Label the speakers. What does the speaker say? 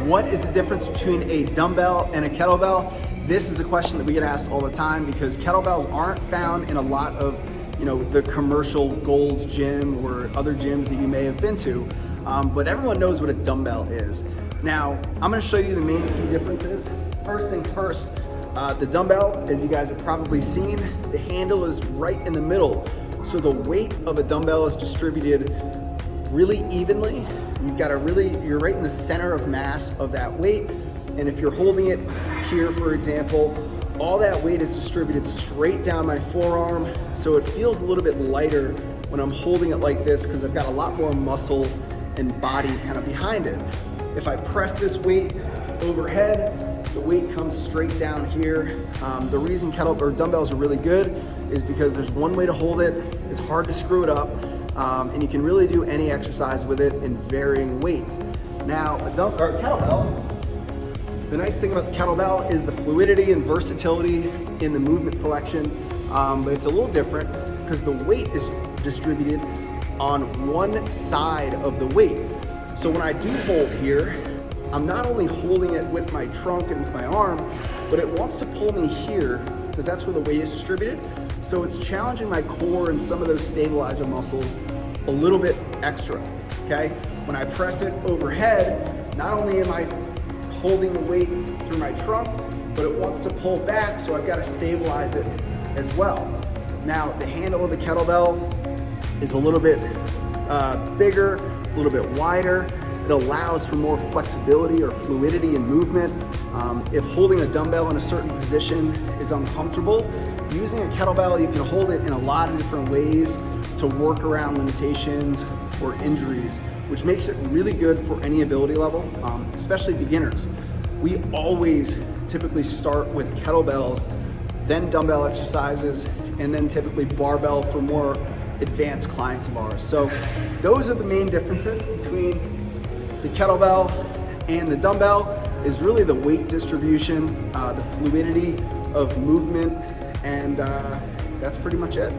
Speaker 1: What is the difference between a dumbbell and a kettlebell? This is a question that we get asked all the time because kettlebells aren't found in a lot of the commercial Gold's Gym or other gyms that you may have been to, but everyone knows what a dumbbell is. Now, I'm gonna show you the main key differences. First things first, the dumbbell, as you guys have probably seen, the handle is right in the middle. So the weight of a dumbbell is distributed really evenly. You're right in the center of mass of that weight. And if you're holding it here, for example, all that weight is distributed straight down my forearm. So it feels a little bit lighter when I'm holding it like this because I've got a lot more muscle and body kind of behind it. If I press this weight overhead, the weight comes straight down here. The reason dumbbells are really good is because there's one way to hold it. It's hard to screw it up. And you can really do any exercise with it in varying weights. Now, a kettlebell, the nice thing about the kettlebell is the fluidity and versatility in the movement selection, but it's a little different because the weight is distributed on one side of the weight. So when I do hold here, I'm not only holding it with my trunk and with my arm, but it wants to pull me here because that's where the weight is distributed. So it's challenging my core and some of those stabilizer muscles a little bit extra, okay? When I press it overhead, not only am I holding the weight through my trunk, but it wants to pull back, so I've got to stabilize it as well. Now, the handle of the kettlebell is a little bit bigger, a little bit wider. It allows for more flexibility or fluidity in movement. If holding a dumbbell in a certain position is uncomfortable, using a kettlebell, you can hold it in a lot of different ways to work around limitations or injuries, which makes it really good for any ability level, especially beginners. We always typically start with kettlebells, then dumbbell exercises, and then typically barbell for more advanced clients of ours. So those are the main differences between the kettlebell and the dumbbell is really the weight distribution, the fluidity of movement, and that's pretty much it.